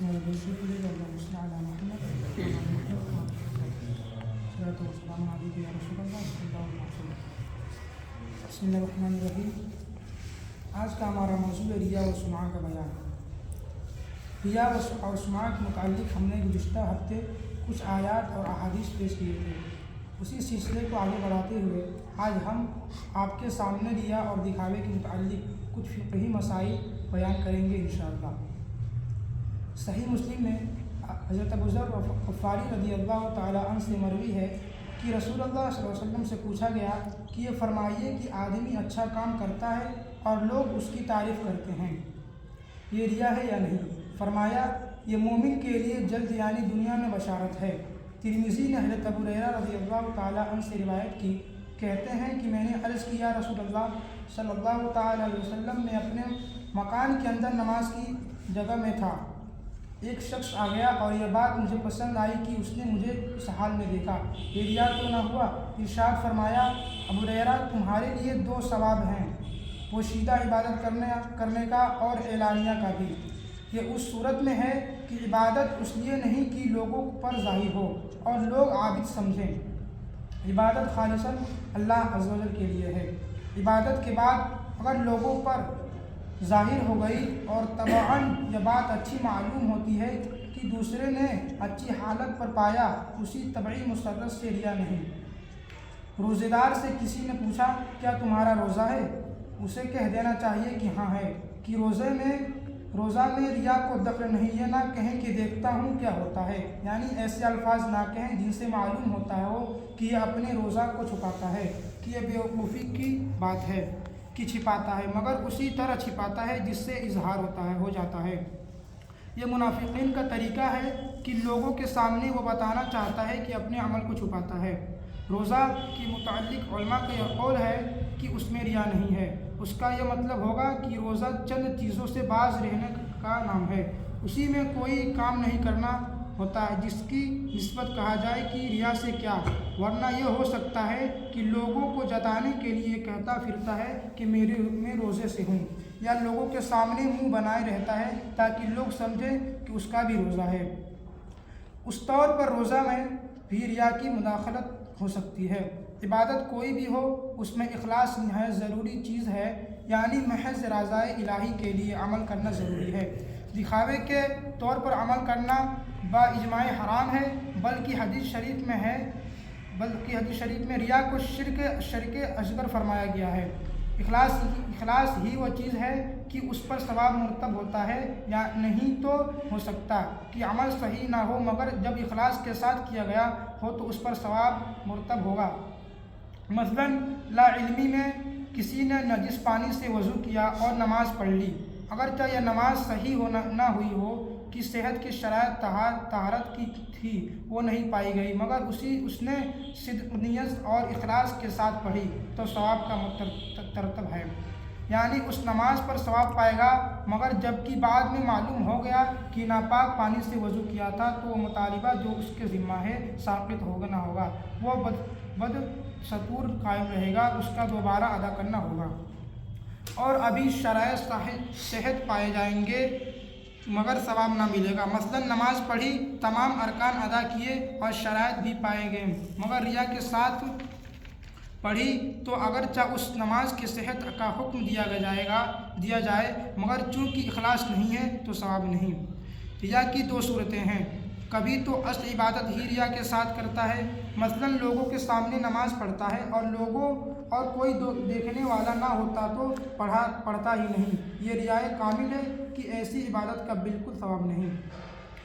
बिस्मिल्लाहिर्रहमानिर्रहीम। आज का हमारा मौजूद है रिया व सुमा का बयान। रिया व सुमा के मुताल्लिक़ हमने गुज़िश्ता हफ्ते कुछ आयात और अहादीस पेश किए थे। उसी सिलसिले को आगे बढ़ाते हुए आज हम आपके सामने रिया और दिखावे के मुताल्लिक़ कुछ फ़िक़ही मसाइल बयान करेंगे इंशाअल्लाह। सही मुस्लिम में हज़रत अबू ज़र ग़फ़ारी रज़ियल्लाहु ताला अन्हु से मरवी है कि रसूलुल्लाह सल्लल्लाहु अलैहि वसल्लम से पूछा गया कि ये फरमाइए कि आदमी अच्छा काम करता है और लोग उसकी तारीफ़ करते हैं, ये रिया है या नहीं? फरमाया, ये मोमिन के लिए जल्द यानी दुनिया में बशारत है। तिरमिज़ी ने हज़रत अबू हुरैरा रज़ियल्लाहु ताला अन्हु से रिवायत की, कहते हैं कि मैंने अर्ज़ किया रसूलुल्लाह सल्लल्लाहु ताला अलैहि वसल्लम में अपने मकान के अंदर नमाज की जगह में था। एक शख्स आ गया और यह बात मुझे पसंद आई कि उसने मुझे इस हाल में देखा, ये रिया तो न हुआ? इरशाद फरमाया, अबू हुरैरा तुम्हारे लिए दो सवाब हैं, पोशीदा इबादत करने का और एलानिया का भी। ये उस सूरत में है कि इबादत इसलिए नहीं कि लोगों पर ज़ाहिर हो और लोग आबिद समझें। इबादत खालिसन अल्लाह अज़्ज़ व जल के लिए है। इबादत के बाद अगर लोगों पर ज़ाहिर हो गई और तबअन यह बात अच्छी मालूम होती है कि दूसरे ने अच्छी हालत पर पाया, उसी तबई मुसर्रत से रिया नहीं। रोज़ेदार से किसी ने पूछा, क्या तुम्हारा रोज़ा है? उसे कह देना चाहिए कि हाँ है, कि रोज़ा में रिया को दखल नहीं। यह ना कहें कि देखता हूँ क्या होता है, यानी ऐसे अल्फाज ना कहें जिनसे मालूम होता है कि यह अपने रोज़ा को छुपाता है, कि यह बेवकूफ़ी की बात है कि छिपाता है, मगर उसी तरह छिपाता है जिससे इजहार हो जाता है। यह मुनाफिकीन का तरीका है कि लोगों के सामने वो बताना चाहता है कि अपने अमल को छुपाता है। रोज़ा के मुताल्लिक़ उलमा का यह कौल है कि उसमें रिया नहीं है। उसका यह मतलब होगा कि रोज़ा चंद चीज़ों से बाज रहने का नाम है, उसी में कोई काम नहीं करना होता है जिसकी निस्बत कहा जाए कि रिया से क्या। वरना यह हो सकता है कि लोगों को जताने के लिए कहता फिरता है कि मैं रोज़े से हूँ, या लोगों के सामने मुंह बनाए रहता है ताकि लोग समझें कि उसका भी रोज़ा है। उस तौर पर रोज़ा में भी रिया की मुदाखलत हो सकती है। इबादत कोई भी हो, उसमें इखलास निहायत ज़रूरी चीज़ है, यानी महज रज़ाए इलाही के लिए अमल करना ज़रूरी है। दिखावे के तौर पर अमल करना बाइजमाए हराम है, बल्कि हदीस शरीफ में रिया को शिर्क असगर फरमाया गया है। इखलास ही वो चीज़ है कि उस पर सवाब मुरतब होता है, या नहीं तो हो सकता कि अमल सही ना हो, मगर जब इखलास के साथ किया गया हो तो उस पर सवाब मुरतब होगा। मसलन लाइल्मी में किसी ने नजिस पानी से वज़ू किया और नमाज पढ़ ली, अगरचे यह नमाज सही ना हुई हो कि सेहत की शराइत तहारत की थी वो नहीं पाई गई, मगर उसने सिद्क़ नियत और इखलास के साथ पढ़ी तो सवाब का तरतब है, यानी उस नमाज पर सवाब पाएगा। मगर जबकि बाद में मालूम हो गया कि नापाक पानी से वज़ू किया था तो वो मुतालिबा जो उसके ज़िम्मा है साक़ित होगा ना होगा, वो बद सतूर कायम रहेगा, उसका दोबारा अदा करना होगा। और अभी शराय सेहत पाए जाएंगे मगर सवाब ना मिलेगा। मसलन नमाज पढ़ी, तमाम अरकान अदा किए और शराइत भी पाए गए, मगर रिया के साथ पढ़ी तो अगरचा उस नमाज की सेहत का हुक्म दिया जाए, मगर चूँकि इखलास नहीं है तो सवाब नहीं। रिया की दो सूरतें हैं, कभी तो असल इबादत ही रिया के साथ करता है, मसलन लोगों के सामने नमाज पढ़ता है और कोई देखने वाला ना होता तो पढ़ता ही नहीं, ये रियाए कामिल है कि ऐसी इबादत का बिल्कुल सवाब नहीं।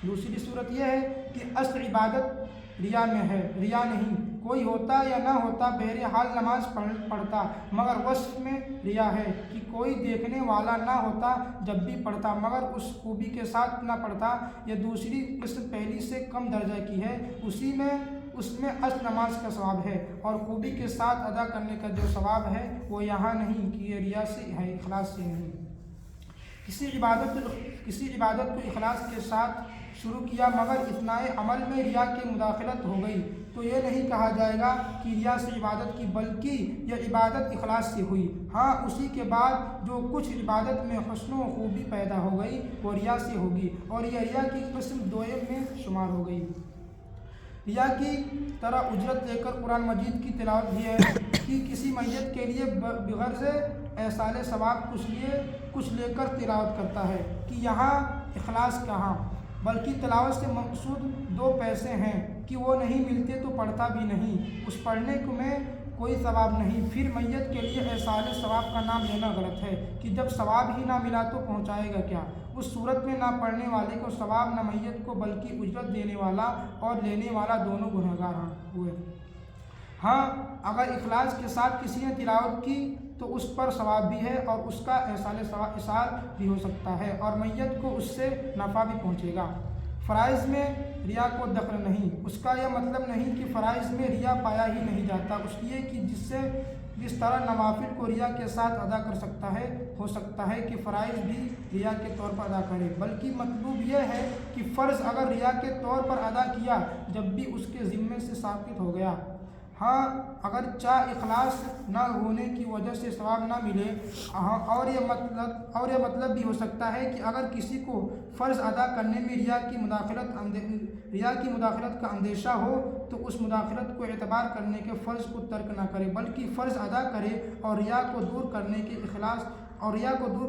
दूसरी सूरत यह है कि असल इबादत रिया में है, रिया नहीं, कोई होता या ना होता बहरहाल नमाज पढ़ता, मगर वस्फ में रिया है कि कोई देखने वाला ना होता जब भी पढ़ता, मगर उस खूबी के साथ ना पढ़ता। यह दूसरी किस्म पहली से कम दर्जा की है, उसमें असल नमाज का सवाब है और खूबी के साथ अदा करने का जो सवाब है वो यहाँ नहीं कि ये रिया से है, इखलास से नहीं। किसी इबादत को इखलास के साथ शुरू किया मगर इत्नाए अमल में रिया की मुदाखलत हो गई तो ये नहीं कहा जाएगा कि रिया से इबादत की, बल्कि यह इबादत इखलास से हुई। हाँ, उसी के बाद जो कुछ इबादत में हुस्न व खूबी पैदा हो गई वो रिया से होगी और यह रिया की किस्म दोयम में शुमार हो गई। रिया की तरह उजरत लेकर कुरान मजीद की तिलावत भी है कि किसी मैयत के लिए बग़र्ज़ एहसाल सवाब कुछ लेकर तिलावत करता है कि यहाँ इखलास कहाँ, बल्कि तिलावत से मकसूद 2 पैसे हैं कि वो नहीं मिलते तो पढ़ता भी नहीं, उस पढ़ने में कोई सवाब नहीं। फिर मैयत के लिए एहसाल सवाब का नाम लेना गलत है कि जब सवाब ही ना मिला तो पहुँचाएगा क्या। उस सूरत में ना पढ़ने वाले को सवाब न मैयत को, बल्कि उजरत देने वाला और लेने वाला दोनों गुनहगार हुए। हाँ, अगर इखलास के साथ किसी ने तिलावत की तो उस पर सवाब भी है और उसका एहसाल भी हो सकता है और मैयत को उससे नफ़ा भी पहुँचेगा। फ़राइज़ में रिया को दखल नहीं। उसका यह मतलब नहीं कि फ़राइज़ में रिया पाया ही नहीं जाता, इसलिए कि जिस तरह नवाफिल को रिया के साथ अदा कर सकता है, हो सकता है कि फ़राइज़ भी रिया के तौर पर अदा करे, बल्कि मतलब यह है कि फ़र्ज़ अगर रिया के तौर पर अदा किया जब भी उसके ज़िम्मे से साबित हो गया। हाँ, अगर चाहे इखलास न होने की वजह से सवाब न मिले। और यह मतलब भी हो सकता है कि अगर किसी को फ़र्ज़ अदा करने में रिया की मुदाखलत का अंदेशा हो तो उस मुदाखलत को एतबार करने के फ़र्ज़ को तर्क न करे, बल्कि फ़र्ज़ अदा करे और रिया को दूर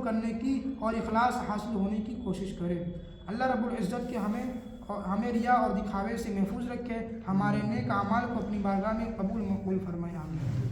करने की और इखलास हासिल होने की कोशिश करे। अल्लाह रब्बुल इज़्ज़त के हमें रिया और दिखावे से महफूज रखे, हमारे नेक अमाल को अपनी बारगाह में कबूल मकबूल फरमाए। आमीन।